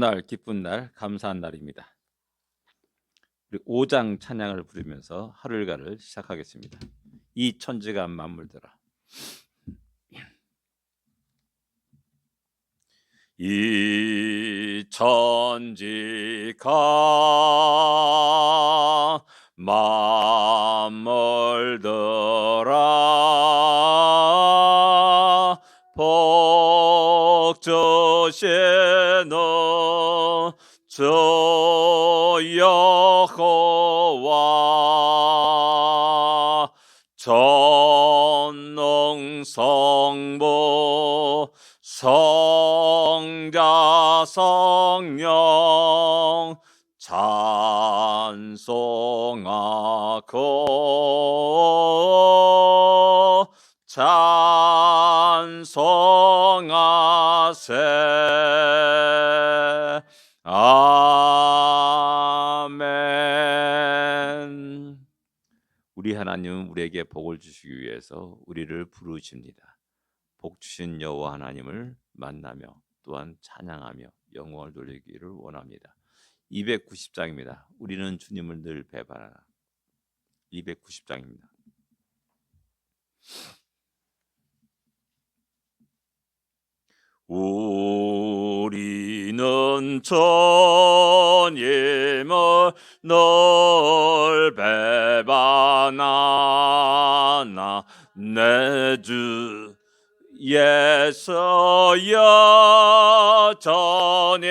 날 기쁜 날 감사한 날입니다. 우리 5장 찬양을 부르면서 하루 일과를 시작하겠습니다. 이 천지가 만물들아 이 천지가 만물들아 복주시는 주 여호와 전능성부 성자 성령 찬송하고 찬송하세. 아멘. 우리 하나님은 우리에게 복을 주시기 위해서 우리를 부르십니다. 복 주신 여호와 하나님을 만나며 또한 찬양하며 영광을 돌리기를 원합니다. 290장입니다. 우리는 주님을 늘 배반하라. 290장입니다. 우리는 주님을 늘 배반하나 내 주 예수 여전히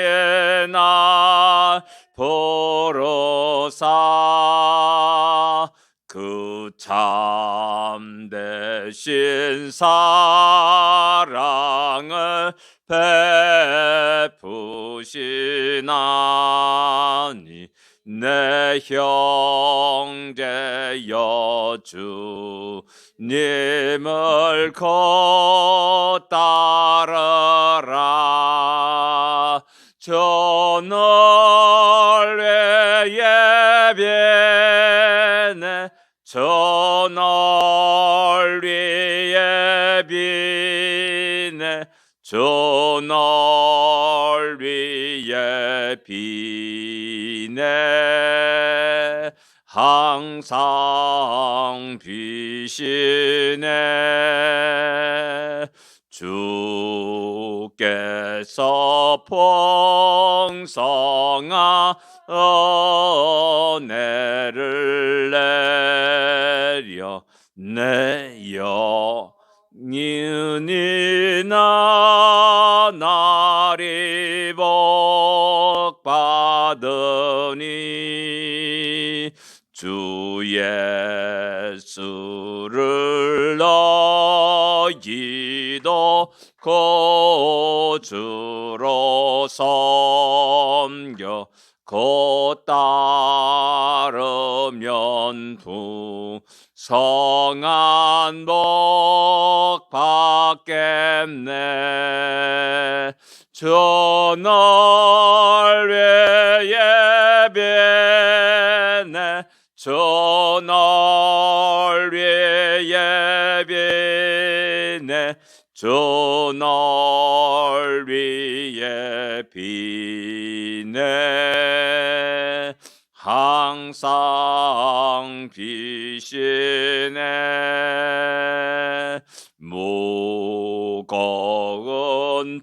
날 부르사 그 참되신 사랑을 베푸시나니 내 형제여 주님을 곧 따르라. 저널 위에 비네 저널 위에 비네 저널 위에 비네 항상 비시네. 주께서 풍성한 은혜를 내려 내 영혼이 나날이 복받으니 주 예수를 너희도 구주로 섬겨 곧 따르면 풍성한 복 받겠네. 저널 위에 비네 저널 위에 비네 저널 위에 비네 항상 비시네. 무거운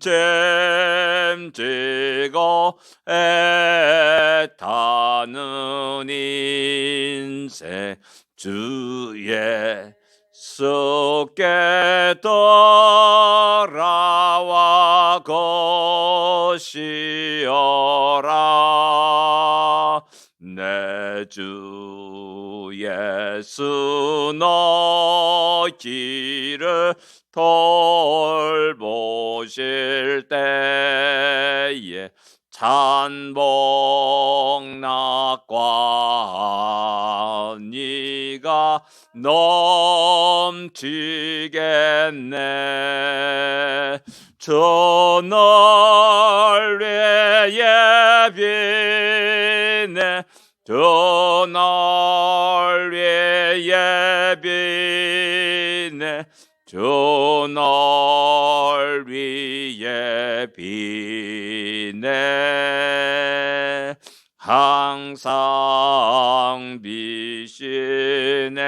짐 지고 애타는 인생 주 예수께 돌아와 것이어라. 내 주 예수 너희를 돌보실 때에 찬복 낙과 네가 넘치겠네. 저널 위에 비네 저널 위에 비네 주 널 위해 비네 항상 비시네.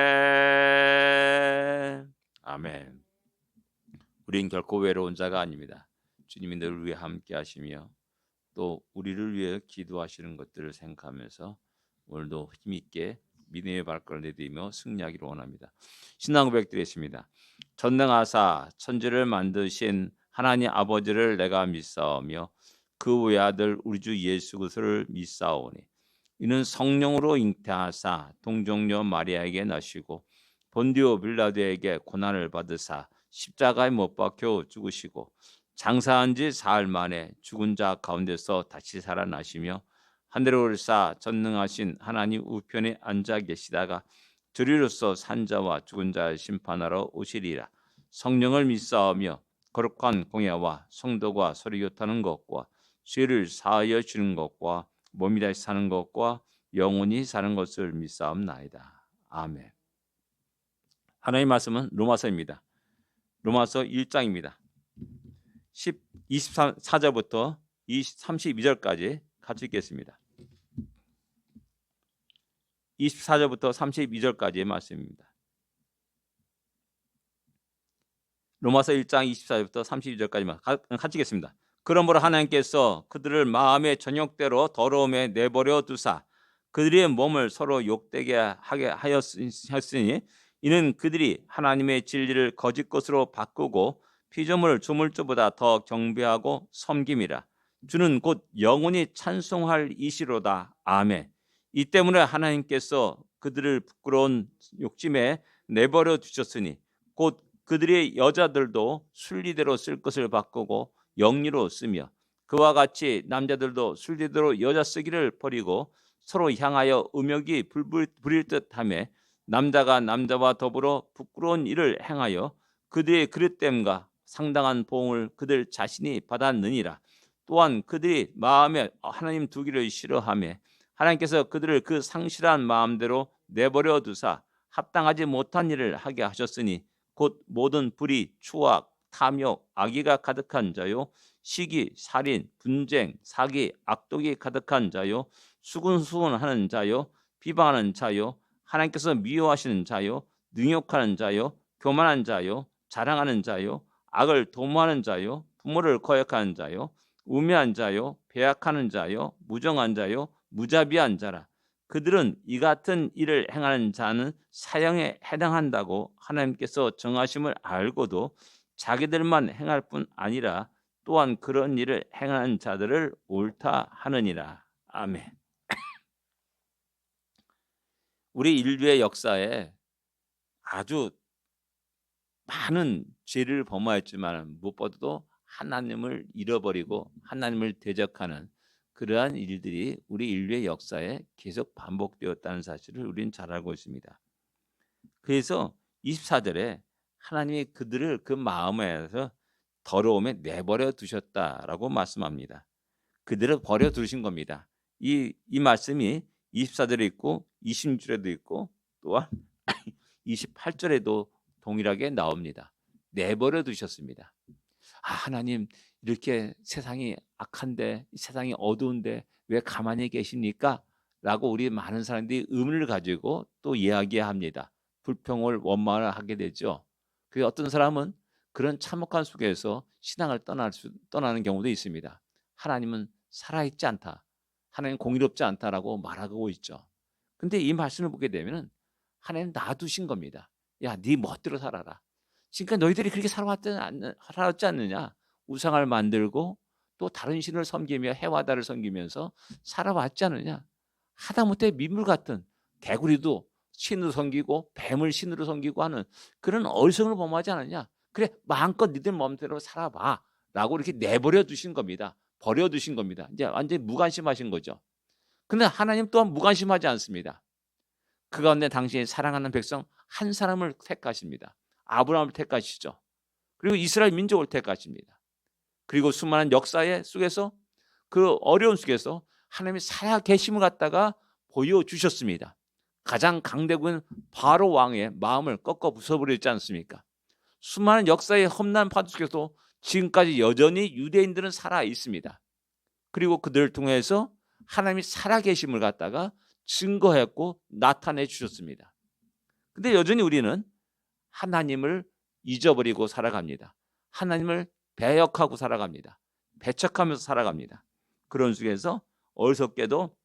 아멘. 우린 결코 외로운 자가 아닙니다. 주님이 늘 위해 함께 하시며 또 우리를 위해 기도하시는 것들을 생각하면서 오늘도 힘있게 믿음의 발걸음을 내디디며 승리하기를 원합니다. 신앙 고백드리겠습니다. 전능하사 천지를 만드신 하나님 아버지를 내가 믿사오며 그 외아들 우리 주 예수 그리스도를 믿사오니 이는 성령으로 잉태하사 동정녀 마리아에게 나시고 본디오 빌라도에게 고난을 받으사 십자가에 못 박혀 죽으시고 장사한 지 사흘 만에 죽은 자 가운데서 다시 살아나시며 하늘에 오르사 전능하신 하나님 우편에 앉아 계시다가 저리로서 산자와 죽은 자를 심판하러 오시리라. 성령을 믿사오며 거룩한 공예와 성도가 서로 교통하는 것과 죄를 사하여 주는 것과 몸이 다시 사는 것과 영원히 사는 것을 믿사옵나이다. 아멘. 하나님의 말씀은 로마서입니다. 로마서 1장입니다. 24절부터 32절까지 같이 읽겠습니다. 24절부터 32절까지의 말씀입니다. 로마서 1장 24절부터 32절까지만 같이 읽겠습니다. 그러므로 하나님께서 그들을 마음의 전욕대로 더러움에 내버려 두사 그들의 몸을 서로 욕되게 하게 하였으니 이는 그들이 하나님의 진리를 거짓 것으로 바꾸고 피조물 조물주보다 더 경배하고 섬김이라. 주는 곧 영원히 찬송할 이시로다. 아멘. 이 때문에 하나님께서 그들을 부끄러운 욕심에 내버려 두셨으니 곧 그들의 여자들도 순리대로 쓸 것을 바꾸고 영리로 쓰며 그와 같이 남자들도 순리대로 여자 쓰기를 버리고 서로 향하여 음욕이 부릴 듯하며 남자가 남자와 더불어 부끄러운 일을 행하여 그들의 그릇됨과 상당한 보응을 그들 자신이 받았느니라. 또한 그들이 마음에 하나님 두기를 싫어하며 하나님께서 그들을 그 상실한 마음대로 내버려 두사 합당하지 못한 일을 하게 하셨으니 곧 모든 불의, 추악, 탐욕, 악의가 가득한 자요 시기, 살인, 분쟁, 사기, 악독이 가득한 자요 수군수군하는 자요 비방하는 자요 하나님께서 미워하시는 자요 능욕하는 자요 교만한 자요 자랑하는 자요 악을 도모하는 자요 부모를 거역하는 자요 우매한 자요 배약하는 자요 무정한 자요 무자비한 자라. 그들은 이 같은 일을 행하는 자는 사형에 해당한다고 하나님께서 정하심을 알고도 자기들만 행할 뿐 아니라 또한 그런 일을 행하는 자들을 옳다 하느니라. 아멘. 우리 인류의 역사에 아주 많은 죄를 범하였지만 무엇보다도 하나님을 잃어버리고 하나님을 대적하는 그러한 일들이 우리 인류의 역사에 계속 반복되었다는 사실을 우리는 잘 알고 있습니다. 그래서 24절에 하나님이 그들을 그 마음에서 더러움에 내버려 두셨다라고 말씀합니다. 그들을 버려 두신 겁니다. 이 말씀이 24절에 있고 26절에도 있고 또한 28절에도 동일하게 나옵니다. 내버려 두셨습니다. 하나님 이렇게 세상이 악한데 세상이 어두운데 왜 가만히 계십니까? 라고 우리 많은 사람들이 의문을 가지고 또 이야기합니다. 불평을 원망을 하게 되죠. 그 어떤 사람은 그런 참혹한 속에서 신앙을 떠나는 경우도 있습니다. 하나님은 살아있지 않다. 하나님 공의롭지 않다라고 말하고 있죠. 근데 이 말씀을 보게 되면 하나님 놔두신 겁니다. 야, 네 멋대로 살아라. 지금까지 너희들이 그렇게 살아왔지 않느냐? 우상을 만들고 또 다른 신을 섬기며 해와 달을 섬기면서 살아왔지 않느냐? 하다못해 민물 같은 개구리도 신으로 섬기고 뱀을 신으로 섬기고 하는 그런 어리석음을 범하지 않느냐? 그래 마음껏 니들 마음대로 살아봐 라고 이렇게 내버려 두신 겁니다. 버려 두신 겁니다. 이제 완전히 무관심하신 거죠. 근데 하나님 또한 무관심하지 않습니다. 그 가운데 당신이 사랑하는 백성 한 사람을 택하십니다. 아브라함을 택하시죠. 그리고 이스라엘 민족을 택하십니다. 그리고 수많은 역사의 속에서 그 어려운 속에서 하나님이 살아계심을 갖다가 보여주셨습니다. 가장 강대국인 바로 왕의 마음을 꺾어 부숴버렸지 않습니까? 수많은 역사의 험난한 파도 속에서도 지금까지 여전히 유대인들은 살아 있습니다. 그리고 그들을 통해서 하나님이 살아계심을 갖다가 증거했고 나타내 주셨습니다. 근데 여전히 우리는 하나님을 잊어버리고 살아갑니다. 하나님을 배역하고 살아갑니다. 배척하면서 살아갑니다. 그런 속에서 어리석게도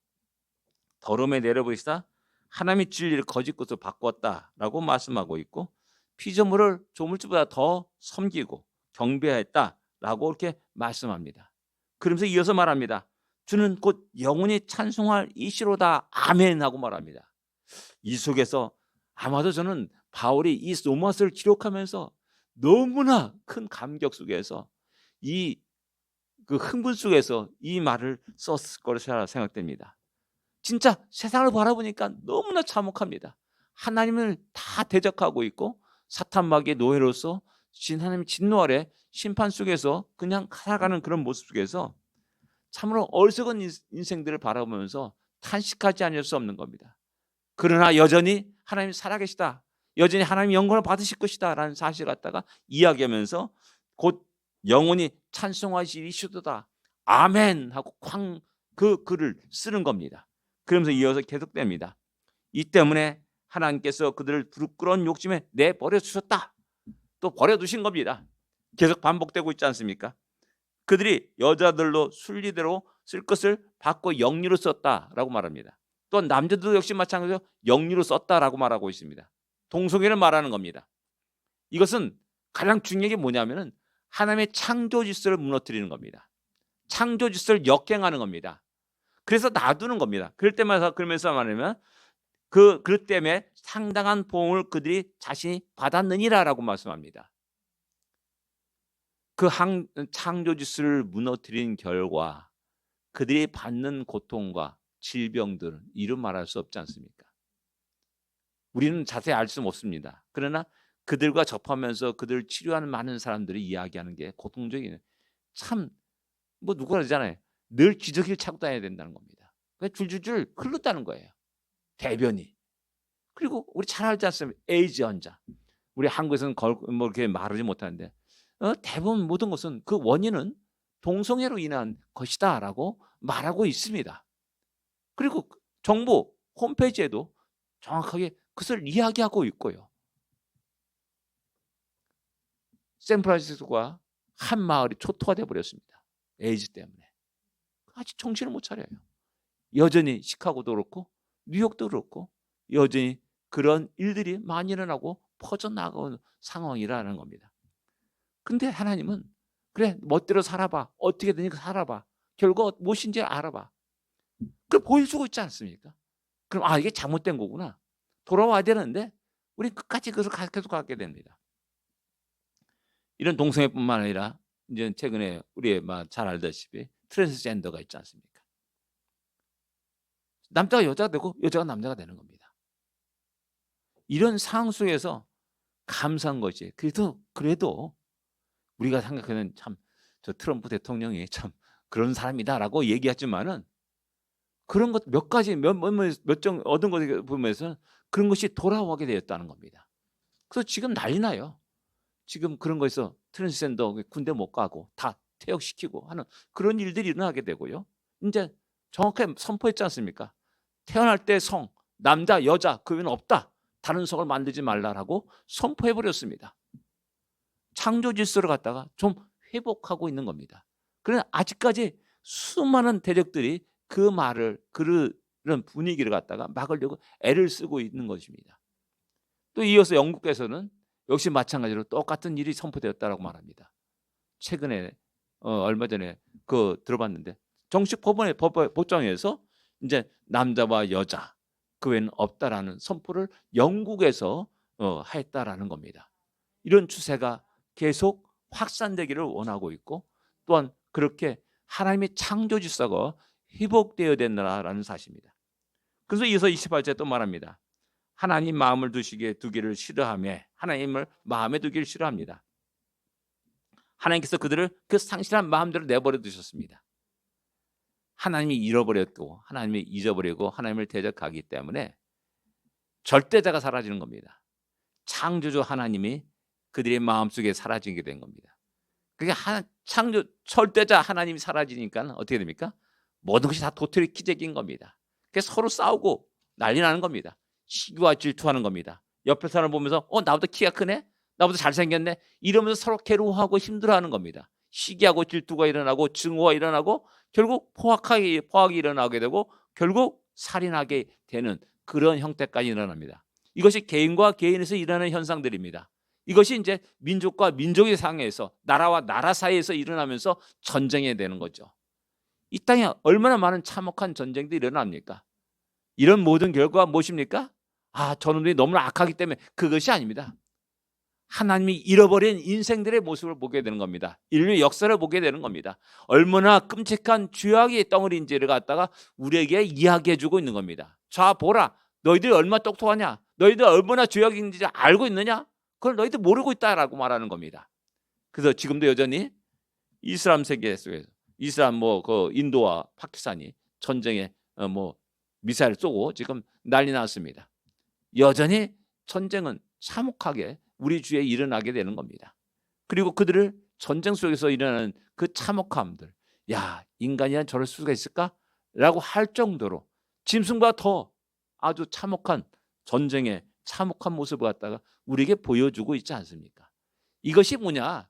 더러움에 내려보시다 하나님의 진리를 거짓 것으로 바꾸었다라고 말씀하고 있고, 피조물을 조물주보다 더 섬기고 경배했다라고 이렇게 말씀합니다. 그러면서 이어서 말합니다. 주는 곧 영원히 찬송할 이시로다 아멘 하고 말합니다. 이 속에서 아마도 저는 바울이 이 로마서를 기록하면서 너무나 큰 감격 속에서 이 그 흥분 속에서 이 말을 썼을 거라 생각됩니다. 진짜 세상을 바라보니까 너무나 참혹합니다. 하나님을 다 대적하고 있고 사탄 마귀의 노예로서 하나님의 진노 아래 심판 속에서 그냥 살아가는 그런 모습 속에서 참으로 어리석은 인생들을 바라보면서 탄식하지 않을 수 없는 겁니다. 그러나 여전히 하나님이 살아계시다, 여전히 하나님이 영광을 받으실 것이다 라는 사실을 갖다가 이야기하면서 곧 영원히 찬송하시리시도다 아멘 하고 그 글을 쓰는 겁니다. 그러면서 이어서 계속됩니다. 이 때문에 하나님께서 그들을 부끄러운 욕심에 내버려 주셨다, 또 버려두신 겁니다. 계속 반복되고 있지 않습니까? 그들이 여자들로 순리대로 쓸 것을 받고 영리로 썼다라고 말합니다. 또 남자들도 역시 마찬가지로 영리로 썼다라고 말하고 있습니다. 동성애를 말하는 겁니다. 이것은 가장 중요한 게 뭐냐면은 하나님의 창조 질서를 무너뜨리는 겁니다. 창조 질서를 역행하는 겁니다. 그래서 놔두는 겁니다. 그러면서 말하면 그것 때문에 상당한 보응을 그들이 자신이 받았느니라라고 말씀합니다. 그 창조 질서를 무너뜨린 결과 그들이 받는 고통과 질병들은 이루 말할 수 없지 않습니까? 우리는 자세히 알 수는 없습니다. 그러나 그들과 접하면서 그들을 치료하는 많은 사람들이 이야기하는 게 고통적인, 참 뭐 누가 그러잖아요. 늘 기저귀를 차고 다녀야 된다는 겁니다. 줄줄줄 흘렀다는 거예요, 대변이. 그리고 우리 잘 알지 않습니까? 에이즈 환자. 우리 한국에서는 뭐 이렇게 말하지 못하는데 대부분 모든 것은 그 원인은 동성애로 인한 것이다라고 말하고 있습니다. 그리고 정부 홈페이지에도 정확하게 그것을 이야기하고 있고요. 샌프란시스코가 한 마을이 초토화돼 버렸습니다. 에이즈 때문에. 아직 정신을 못 차려요. 여전히 시카고도 그렇고 뉴욕도 그렇고 여전히 그런 일들이 많이 일어나고 퍼져나가는 상황이라는 겁니다. 근데 하나님은 그래 멋대로 살아봐, 어떻게든 살아봐, 결국 무엇인지 알아봐, 그걸 보여주고 있지 않습니까? 그럼 이게 잘못된 거구나, 돌아와야 되는데 우리 끝까지 그래서 계속 가게 됩니다. 이런 동성애뿐만 아니라 이제 최근에 우리 잘 알다시피 트랜스젠더가 있지 않습니까? 남자가 여자가 되고 여자가 남자가 되는 겁니다. 이런 상황 속에서 감사한 것이, 그래도 우리가 생각하는 참 저 트럼프 대통령이 참 그런 사람이다라고 얘기하지만은 그런 것 몇 가지 몇 정 얻은 것을 보면서 그런 것이 돌아오게 되었다는 겁니다. 그래서 지금 난리 나요. 지금 그런 거에서 트랜스젠더 군대 못 가고 다 퇴역시키고 하는 그런 일들이 일어나게 되고요. 이제 정확하게 선포했지 않습니까? 태어날 때 성, 남자, 여자 그 외에는 없다, 다른 성을 만들지 말라라고 선포해 버렸습니다. 창조 질서를 갖다가 좀 회복하고 있는 겁니다. 그러나 아직까지 수많은 대적들이 그 말을, 그런 분위기를 갖다가 막으려고 애를 쓰고 있는 것입니다. 또 이어서 영국에서는 역시 마찬가지로 똑같은 일이 선포되었다라고 말합니다. 최근에 얼마 전에 들어봤는데 정식 법정에서 이제 남자와 여자 그 외에는 없다라는 선포를 영국에서 했다라는 겁니다. 이런 추세가 계속 확산되기를 원하고 있고, 또한 그렇게 하나님의 창조 질서가 회복되어야 된다라는 사실입니다. 그래서 이어서 28절에 또 말합니다. 하나님 마음을 두기를 싫어하며 하나님을 마음에 두기를 싫어합니다. 하나님께서 그들을 그 상실한 마음대로 내버려 두셨습니다. 하나님이 잃어버렸고 하나님이 잊어버리고 하나님을 대적하기 때문에 절대자가 사라지는 겁니다. 창조주 하나님이 그들의 마음속에 사라지게 된 겁니다. 그게 창조 철대자 하나님이 사라지니까 어떻게 됩니까? 모든 것이 다 도토리 키재기인 겁니다. 그래서 서로 싸우고 난리 나는 겁니다. 시기와 질투하는 겁니다. 옆에 사람 보면서 나보다 키가 크네? 나보다 잘생겼네? 이러면서 서로 괴로워하고 힘들어하는 겁니다. 시기하고 질투가 일어나고 증오가 일어나고 결국 포악이 일어나게 되고 결국 살인하게 되는 그런 형태까지 일어납니다. 이것이 개인과 개인에서 일어나는 현상들입니다. 이것이 이제 민족과 민족의 상에서 나라와 나라 사이에서 일어나면서 전쟁이 되는 거죠. 이 땅에 얼마나 많은 참혹한 전쟁들이 일어납니까? 이런 모든 결과가 무엇입니까? 저놈들이 너무나 악하기 때문에 그것이 아닙니다. 하나님이 잃어버린 인생들의 모습을 보게 되는 겁니다. 인류의 역사를 보게 되는 겁니다. 얼마나 끔찍한 죄악의 덩어리인지를 갖다가 우리에게 이야기해주고 있는 겁니다. 자 보라, 너희들이 얼마나 똑똑하냐? 너희들 얼마나 죄악인지 알고 있느냐? 그걸 너희들 모르고 있다라고 말하는 겁니다. 그래서 지금도 여전히 이슬람 세계 속에서 이슬람 그 인도와 파키스탄이 전쟁에 미사일 쏘고 지금 난리 났습니다. 여전히 전쟁은 참혹하게 우리 주위에 일어나게 되는 겁니다. 그리고 그들을 전쟁 속에서 일어나는 그 참혹함들, 인간이란 저럴 수가 있을까? 라고 할 정도로 짐승보다 더 아주 참혹한 전쟁의 참혹한 모습을 갖다가 우리에게 보여주고 있지 않습니까? 이것이 뭐냐?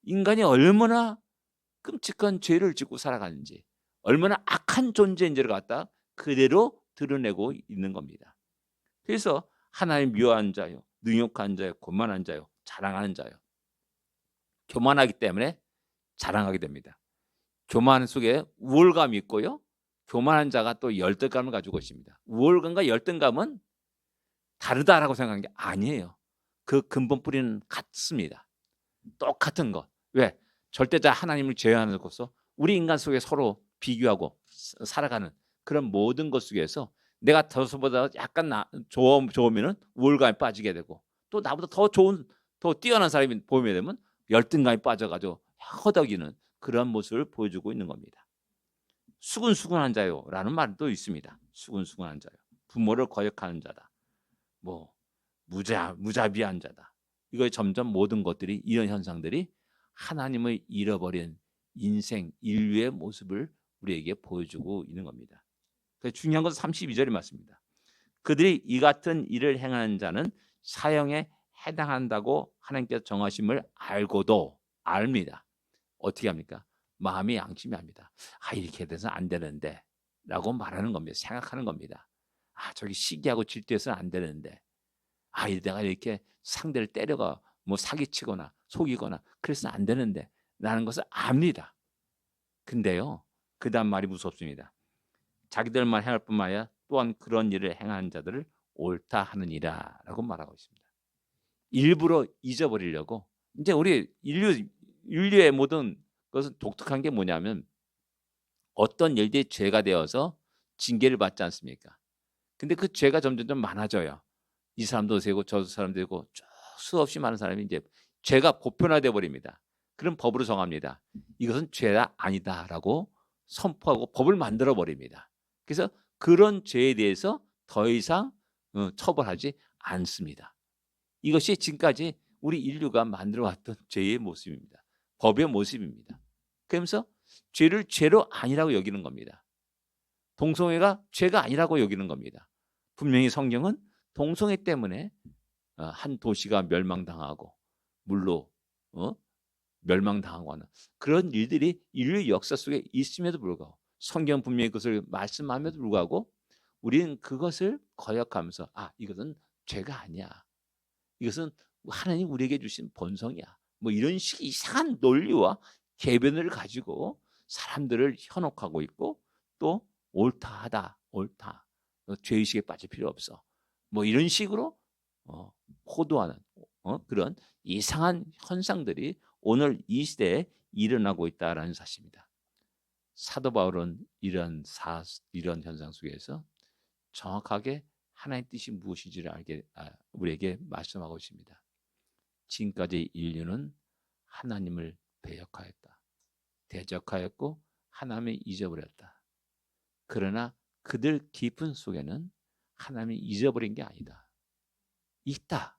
인간이 얼마나 끔찍한 죄를 짓고 살아가는지, 얼마나 악한 존재인지를 갖다 그대로 드러내고 있는 겁니다. 그래서 하나님 미워한 자요, 능욕한 자요, 교만한 자요, 자랑하는 자요. 교만하기 때문에 자랑하게 됩니다. 교만 속에 우월감이 있고요. 교만한 자가 또 열등감을 가지고 있습니다. 우월감과 열등감은 다르다라고 생각하는 게 아니에요. 그 근본 뿌리는 같습니다. 똑같은 것. 왜? 절대자 하나님을 제외하는 것으로 우리 인간 속에 서로 비교하고 살아가는 그런 모든 것 속에서 내가 저보다 약간 좋으면은 우월감에 빠지게 되고 또 나보다 더 좋은 더 뛰어난 사람이 보이게 되면 열등감에 빠져가지고 허덕이는 그런 모습을 보여주고 있는 겁니다. 수근수근한 자요라는 말도 있습니다. 수근수근한 자요. 부모를 거역하는 자다. 무자비한 자다. 이거 점점 모든 것들이 이런 현상들이 하나님을 잃어버린 인생 인류의 모습을 우리에게 보여주고 있는 겁니다. 중요한 것은 32절이 맞습니다. 그들이 이 같은 일을 행하는 자는 사형에 해당한다고 하나님께서 정하심을 알고도 압니다. 어떻게 합니까? 마음이 양심이 합니다. 이렇게 돼서 안 되는데 라고 말하는 겁니다. 생각하는 겁니다. 저기 시기하고 질투해서는 안 되는데 내가 이렇게 상대를 때려가 사기치거나 속이거나 그래서는 안 되는데 라는 것을 압니다. 근데요, 그 다음 말이 무섭습니다. 자기들만 행할 뿐만 아니라 또한 그런 일을 행하는 자들을 옳다 하느니라 라고 말하고 있습니다. 일부러 잊어버리려고 이제 우리 인류의 모든 것은 독특한 게 뭐냐면 어떤 일들이 죄가 되어서 징계를 받지 않습니까? 근데 그 죄가 점점 많아져요. 이 사람도 되고 저 사람도 되고 수없이 많은 사람이 이제 죄가 보편화되어 버립니다. 그럼 법으로 정합니다. 이것은 죄가 아니다라고 선포하고 법을 만들어 버립니다. 그래서 그런 죄에 대해서 더 이상 처벌하지 않습니다. 이것이 지금까지 우리 인류가 만들어왔던 죄의 모습입니다. 법의 모습입니다. 그러면서 죄를 죄로 아니라고 여기는 겁니다. 동성애가 죄가 아니라고 여기는 겁니다. 분명히 성경은 동성애 때문에 한 도시가 멸망당하고 물로 멸망당하고 하는 그런 일들이 인류 역사 속에 있음에도 불구하고 성경 분명히 그것을 말씀함에도 불구하고 우리는 그것을 거역하면서 이것은 죄가 아니야. 이것은 하나님 우리에게 주신 본성이야. 이런 식의 이상한 논리와 계변을 가지고 사람들을 현혹하고 있고 또 옳다. 죄의식에 빠질 필요 없어. 이런 식으로 호도하는 그런 이상한 현상들이 오늘 이 시대에 일어나고 있다라는 사실입니다. 사도 바울은 이런 현상 속에서 정확하게 하나님의 뜻이 무엇인지를 우리에게 말씀하고 있습니다. 지금까지 인류는 하나님을 배역하였다. 대적하였고 하나님을 잊어버렸다. 그러나 그들 깊은 속에는 하나님이 잊어버린 게 아니다. 있다.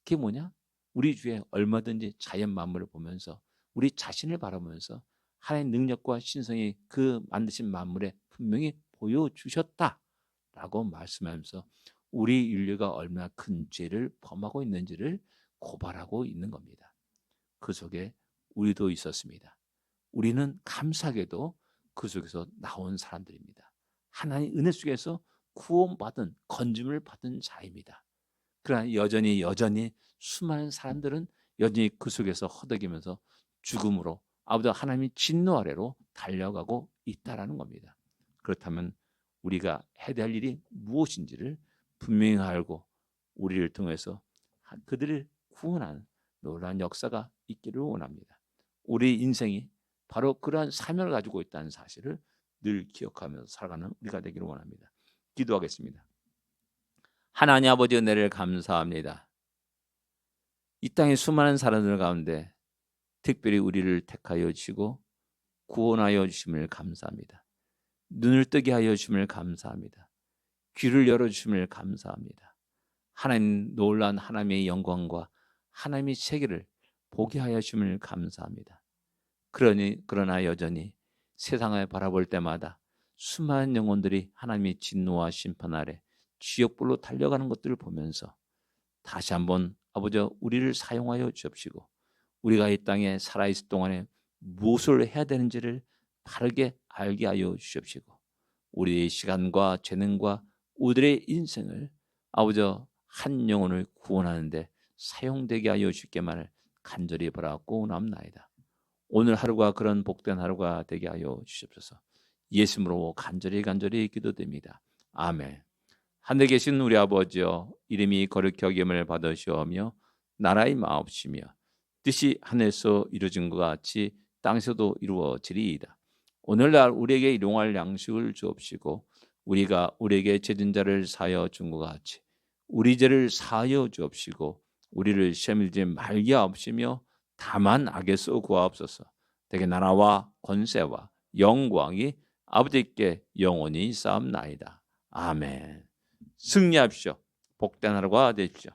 그게 뭐냐? 우리 주위에 얼마든지 자연 만물을 보면서 우리 자신을 바라보면서 하나님의 능력과 신성이 그 만드신 만물에 분명히 보여주셨다라고 말씀하면서 우리 인류가 얼마나 큰 죄를 범하고 있는지를 고발하고 있는 겁니다. 그 속에 우리도 있었습니다. 우리는 감사하게도 그 속에서 나온 사람들입니다. 하나님 은혜 속에서 구원받은 건짐을 받은 자입니다. 그러나 여전히 수많은 사람들은 여전히 그 속에서 허덕이면서 죽음으로 아버지 하나님의 진노 아래로 달려가고 있다라는 겁니다. 그렇다면 우리가 해야 될 일이 무엇인지를 분명히 알고 우리를 통해서 그들을 구원하는 놀라운 역사가 있기를 원합니다. 우리 인생이 바로 그러한 사명을 가지고 있다는 사실을 늘 기억하면서 살아가는 우리가 되기를 원합니다. 기도하겠습니다. 하나님 아버지 은혜를 감사합니다. 이 땅의 수많은 사람들 가운데 특별히 우리를 택하여 주시고 구원하여 주심을 감사합니다. 눈을 뜨게 하여 주심을 감사합니다. 귀를 열어주심을 감사합니다. 하나님 놀라운 하나님의 영광과 하나님의 세계를 보게 하여 주심을 감사합니다. 그러나 여전히 세상을 바라볼 때마다 수많은 영혼들이 하나님의 진노와 심판 아래 지옥불로 달려가는 것들을 보면서 다시 한번 아버지 우리를 사용하여 주옵시고 우리가 이 땅에 살아있을 동안에 무엇을 해야 되는지를 바르게 알게 하여 주옵시고 우리의 시간과 재능과 우리의 인생을 아버지 한 영혼을 구원하는 데 사용되게 하여 주시기만을 간절히 바라고 원합나이다. 오늘 하루가 그런 복된 하루가 되게 하여 주시옵소서. 예수님으로 간절히 기도됩니다. 아멘. 하늘에 계신 우리 아버지여 이름이 거룩히 여김을 받으시오며 나라의 마옵시며 뜻이 하늘에서 이루어진 것 같이 땅에서도 이루어지리이다. 오늘날 우리에게 일용할 양식을 주옵시고 우리가 우리에게 죄진 자를 사하여 준 것 같이 우리 죄를 사하여 주옵시고 우리를 시험에 들지 말게 하옵시며 다만 악에서 구하옵소서. 되게 나라와 권세와 영광이 아버지께 영원히 쌓옵나이다. 아멘. 승리하십시오. 복된 하루가 되십시오.